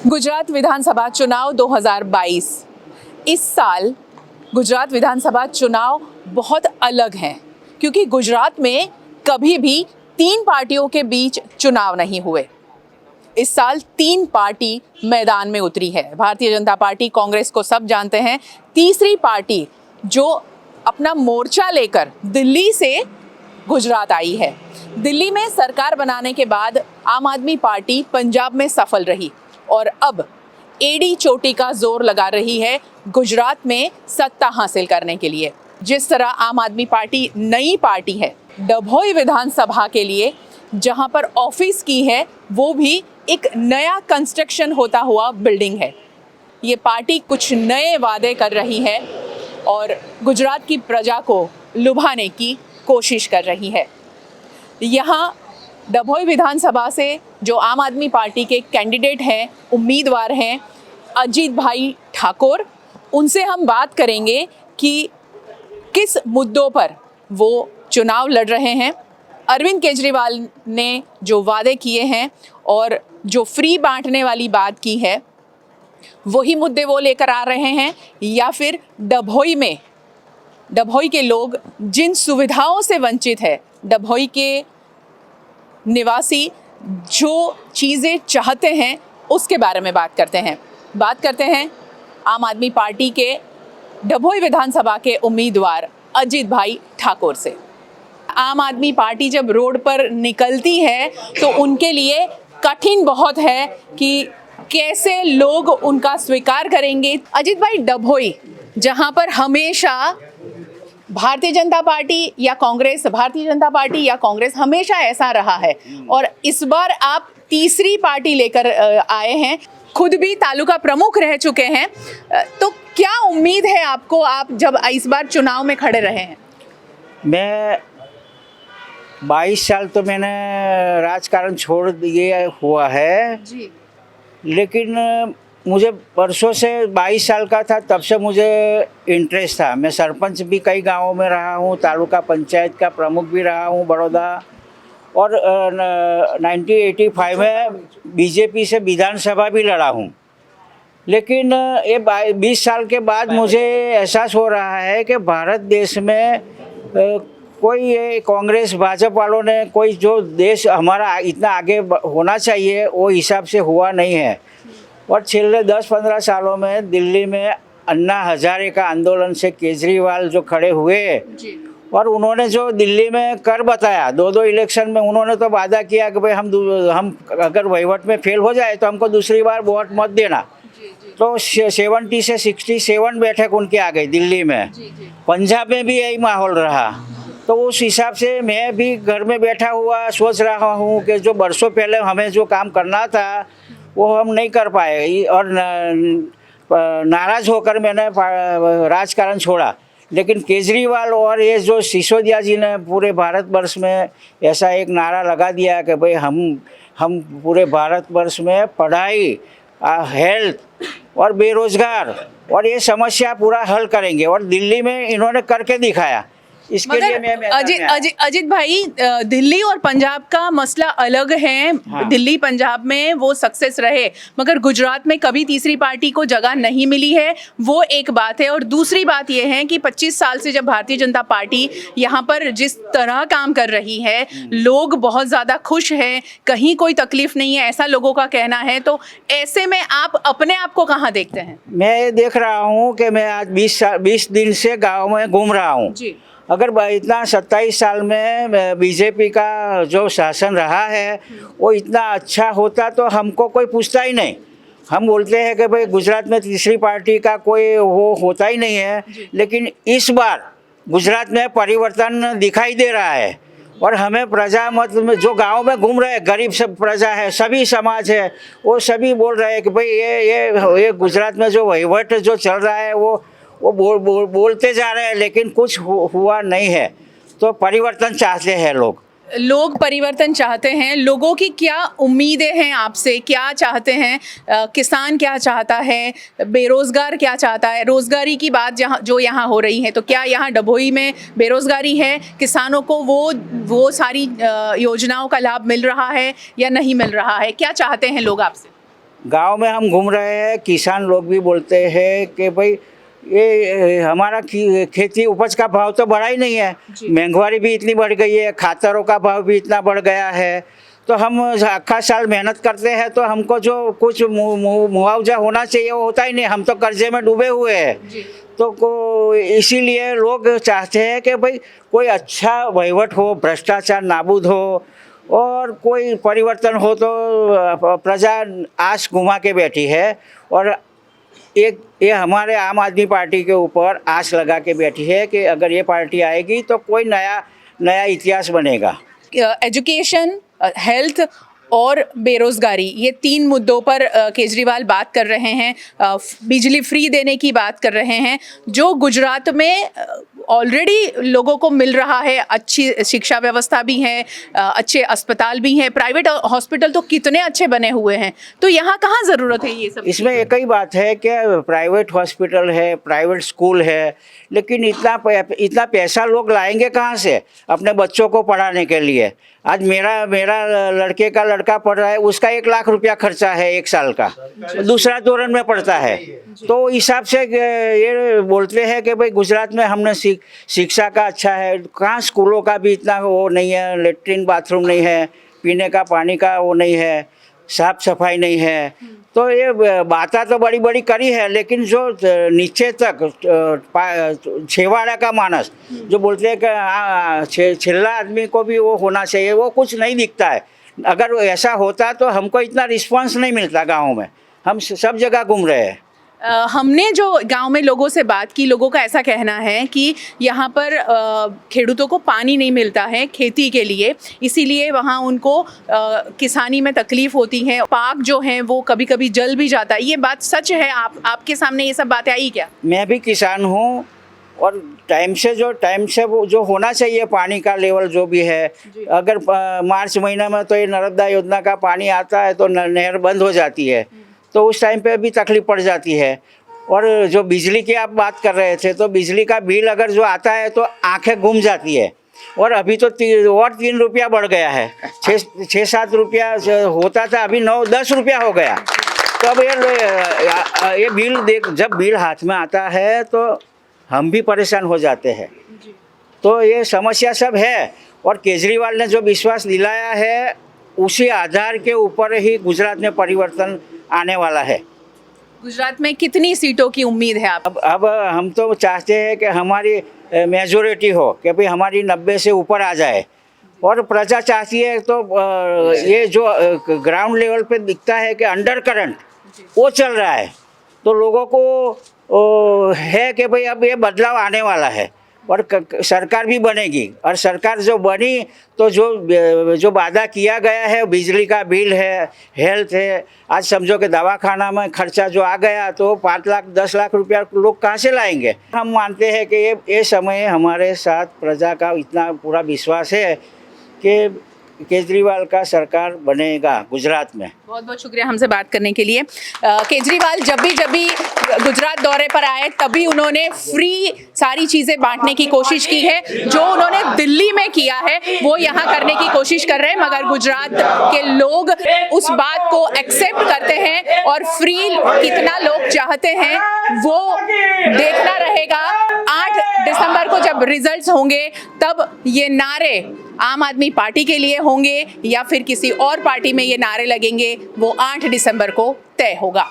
गुजरात विधानसभा चुनाव 2022। इस साल गुजरात विधानसभा चुनाव बहुत अलग हैं क्योंकि गुजरात में कभी भी तीन पार्टियों के बीच चुनाव नहीं हुए। इस साल तीन पार्टी मैदान में उतरी है। भारतीय जनता पार्टी, कांग्रेस को सब जानते हैं। तीसरी पार्टी जो अपना मोर्चा लेकर दिल्ली से गुजरात आई है। दिल्ली में सरकार बनाने के बाद आम आदमी पार्टी पंजाब में सफल रही और अब एड़ी चोटी का जोर लगा रही है गुजरात में सत्ता हासिल करने के लिए। जिस तरह आम आदमी पार्टी नई पार्टी है, डभोई विधानसभा के लिए जहां पर ऑफिस की है वो भी एक नया कंस्ट्रक्शन होता हुआ बिल्डिंग है। ये पार्टी कुछ नए वादे कर रही है और गुजरात की प्रजा को लुभाने की कोशिश कर रही है। यहाँ डभोई विधानसभा से जो आम आदमी पार्टी के कैंडिडेट हैं, उम्मीदवार हैं, अजीत भाई ठाकुर, उनसे हम बात करेंगे कि किस मुद्दों पर वो चुनाव लड़ रहे हैं। अरविंद केजरीवाल ने जो वादे किए हैं और जो फ्री बांटने वाली बात की है वही मुद्दे वो लेकर आ रहे हैं, या फिर डभोई के लोग जिन सुविधाओं से वंचित है, डभोई के निवासी जो चीज़ें चाहते हैं उसके बारे में बात करते हैं आम आदमी पार्टी के डभोई विधानसभा के उम्मीदवार अजीत भाई ठाकुर से। आम आदमी पार्टी जब रोड पर निकलती है तो उनके लिए कठिन बहुत है कि कैसे लोग उनका स्वीकार करेंगे। अजीत भाई, डभोई जहां पर हमेशा भारतीय जनता पार्टी या कांग्रेस हमेशा ऐसा रहा है और इस बार आप तीसरी पार्टी लेकर आए हैं, खुद भी तालुका प्रमुख रह चुके हैं, तो क्या उम्मीद है आपको, आप जब इस बार चुनाव में खड़े रहे हैं? मैं 22 साल तो मैंने राजकारण छोड़ दिए हुआ है जी। लेकिन मुझे वर्षों से 22 साल का था तब से मुझे इंटरेस्ट था। मैं सरपंच भी कई गांवों में रहा हूँ, तालुका पंचायत का प्रमुख भी रहा हूँ बड़ौदा, और 1985 में बीजेपी से विधानसभा भी लड़ा हूँ। लेकिन ये 20 साल के बाद मुझे एहसास हो रहा है कि भारत देश में कोई ये कांग्रेस भाजपा वालों ने कोई जो देश हमारा इतना आगे होना चाहिए वो हिसाब से हुआ नहीं है। और पिछले 10-15 सालों में दिल्ली में अन्ना हजारे का आंदोलन से केजरीवाल जो खड़े हुए और उन्होंने जो दिल्ली में कर बताया, दो इलेक्शन में उन्होंने तो वादा किया कि भाई हम अगर वहीवट में फेल हो जाए तो हमको दूसरी बार वोट मत देना। तो 70 से 67 बैठक उनकी आ गई दिल्ली में। पंजाब में भी यही माहौल रहा। तो उस हिसाब से मैं भी घर में बैठा हुआ सोच रहा हूँ कि जो बरसों पहले हमें जो काम करना था वो हम नहीं कर पाए और नाराज़ होकर मैंने राजकारण छोड़ा। लेकिन केजरीवाल और ये जो सिसोदिया जी ने पूरे भारतवर्ष में ऐसा एक नारा लगा दिया कि भाई हम पूरे भारतवर्ष में पढ़ाई, हेल्थ और बेरोजगार और ये समस्या पूरा हल करेंगे, और दिल्ली में इन्होंने करके दिखाया। इसके लिए मैं अजीत भाई, दिल्ली और पंजाब का मसला अलग है। हाँ। दिल्ली पंजाब में वो सक्सेस रहे, मगर गुजरात में कभी तीसरी पार्टी को जगह नहीं मिली है, वो एक बात है। और दूसरी बात ये है कि 25 साल से जब भारतीय जनता पार्टी यहाँ पर जिस तरह काम कर रही है, लोग बहुत ज़्यादा खुश हैं, कहीं कोई तकलीफ नहीं है, ऐसा लोगों का कहना है। तो ऐसे में आप अपने आप को कहाँ देखते हैं? मैं ये देख रहा हूँ कि मैं आज 20 दिन से गाँव में घूम रहा हूँ। अगर इतना 27 साल में बीजेपी का जो शासन रहा है वो इतना अच्छा होता तो हमको कोई पूछता ही नहीं। हम बोलते हैं कि भाई गुजरात में तीसरी पार्टी का कोई वो होता ही नहीं है, लेकिन इस बार गुजरात में परिवर्तन दिखाई दे रहा है। और हमें प्रजा मतलब जो गांव में घूम रहे हैं, गरीब सब प्रजा है, सभी समाज है, वो सभी बोल रहे हैं कि भाई ये गुजरात में जो वहीवट जो चल रहा है वो बोलते जा रहे हैं, लेकिन कुछ हुआ नहीं है। तो परिवर्तन चाहते हैं लोग परिवर्तन चाहते हैं। लोगों की क्या उम्मीदें हैं आपसे, क्या चाहते हैं? किसान क्या चाहता है, बेरोजगार क्या चाहता है? रोजगारी की बात जो यहाँ हो रही है, तो क्या यहाँ डभोई में बेरोजगारी है? किसानों को वो सारी योजनाओं का लाभ मिल रहा है या नहीं मिल रहा है? क्या चाहते हैं लोग आपसे? गांव में हम घूम रहे हैं, किसान लोग भी बोलते हैं कि भाई ये हमारा खेती उपज का भाव तो बढ़ा ही नहीं है, महंगाई भी इतनी बढ़ गई है, खातरों का भाव भी इतना बढ़ गया है। तो हम आखा साल मेहनत करते हैं तो हमको जो कुछ मुआवजा होना चाहिए वो होता ही नहीं, हम तो कर्जे में डूबे हुए हैं। तो इसीलिए लोग चाहते हैं कि भाई कोई अच्छा वहीवट हो, भ्रष्टाचार नाबूद हो और कोई परिवर्तन हो। तो प्रजा आस घुमा के बैठी है और ये हमारे आम आदमी पार्टी के ऊपर आस लगा के बैठी है कि अगर ये पार्टी आएगी तो कोई नया इतिहास बनेगा। एजुकेशन, हेल्थ और बेरोजगारी, ये 3 मुद्दों पर केजरीवाल बात कर रहे हैं। बिजली फ्री देने की बात कर रहे हैं, जो गुजरात में ऑलरेडी लोगों को मिल रहा है। अच्छी शिक्षा व्यवस्था भी है, अच्छे अस्पताल भी हैं, प्राइवेट हॉस्पिटल तो कितने अच्छे बने हुए हैं। तो यहाँ कहाँ ज़रूरत है ये सब? इसमें एक ही बात है कि प्राइवेट हॉस्पिटल है, प्राइवेट स्कूल है, लेकिन इतना पैसा लोग लाएंगे कहाँ से अपने बच्चों को पढ़ाने के लिए? आज मेरा लड़के का लड़का पढ़ रहा है, उसका 1 लाख रुपया खर्चा है 1 साल का, दूसरा धोरण में पढ़ता है। तो हिसाब से ये बोलते हैं कि भाई गुजरात में हमने शिक्षा का अच्छा है, कहाँ स्कूलों का भी इतना वो नहीं है, लेट्रिन बाथरूम नहीं है, पीने का पानी का वो नहीं है, साफ सफाई नहीं है। तो ये बातें तो बड़ी बड़ी करी है, लेकिन जो नीचे तक छेवाड़ा का मानस जो बोलते हैं कि छिल्ला आदमी को भी वो होना चाहिए, वो कुछ नहीं दिखता है। अगर ऐसा होता तो हमको इतना रिस्पांस नहीं मिलता गाँव में। हम सब जगह घूम रहे हैं। हमने जो गांव में लोगों से बात की, लोगों का ऐसा कहना है कि यहाँ पर खेडूतों को पानी नहीं मिलता है खेती के लिए, इसीलिए वहाँ उनको किसानी में तकलीफ होती है। पाक जो है वो कभी कभी जल भी जाता है। ये बात सच है? आपके सामने ये सब बातें आई क्या? मैं भी किसान हूँ और टाइम से वो जो होना चाहिए पानी का लेवल जो भी है, अगर मार्च महीना में तो ये नर्मदा योजना का पानी आता है तो नहर बंद हो जाती है, तो उस टाइम पे भी तकलीफ पड़ जाती है। और जो बिजली की आप बात कर रहे थे, तो बिजली का बिल अगर जो आता है तो आंखें घूम जाती है। और अभी तो 3 रुपया बढ़ गया है, 6-7 रुपया होता था, अभी 9-10 रुपया हो गया। तो अब ये बिल जब बिल हाथ में आता है तो हम भी परेशान हो जाते हैं। तो ये समस्या सब है और केजरीवाल ने जो विश्वास दिलाया है उसी आधार के ऊपर ही गुजरात में परिवर्तन आने वाला है। गुजरात में कितनी सीटों की उम्मीद है आप? अब हम तो चाहते हैं कि हमारी मेजोरिटी हो, कि भाई हमारी 90 से ऊपर आ जाए। और प्रजा चाहती है तो ये जो ग्राउंड लेवल पे दिखता है कि अंडर करंट वो चल रहा है, तो लोगों को है कि भाई अब ये बदलाव आने वाला है और सरकार भी बनेगी। और सरकार जो बनी तो जो वादा किया गया है, बिजली का बिल है, हेल्थ है, आज समझो कि दवाखाना में खर्चा जो आ गया तो 5 लाख 10 लाख रुपया लोग कहाँ से लाएंगे? हम मानते हैं कि ये समय हमारे साथ प्रजा का इतना पूरा विश्वास है कि केजरीवाल का सरकार बनेगा गुजरात में। बहुत बहुत शुक्रिया हमसे बात करने के लिए। केजरीवाल जब भी गुजरात दौरे पर आए तभी उन्होंने फ्री सारी चीज़ें बांटने की कोशिश की है। जो उन्होंने दिल्ली में किया है वो यहाँ करने की कोशिश कर रहे हैं, मगर गुजरात के लोग उस बात को एक्सेप्ट करते हैं और फ्री कितना लोग चाहते हैं वो देखना रहेगा। 8 दिसंबर को जब रिजल्ट्स होंगे तब ये नारे आम आदमी पार्टी के लिए होंगे या फिर किसी और पार्टी में ये नारे लगेंगे, वो 8 दिसंबर को तय होगा।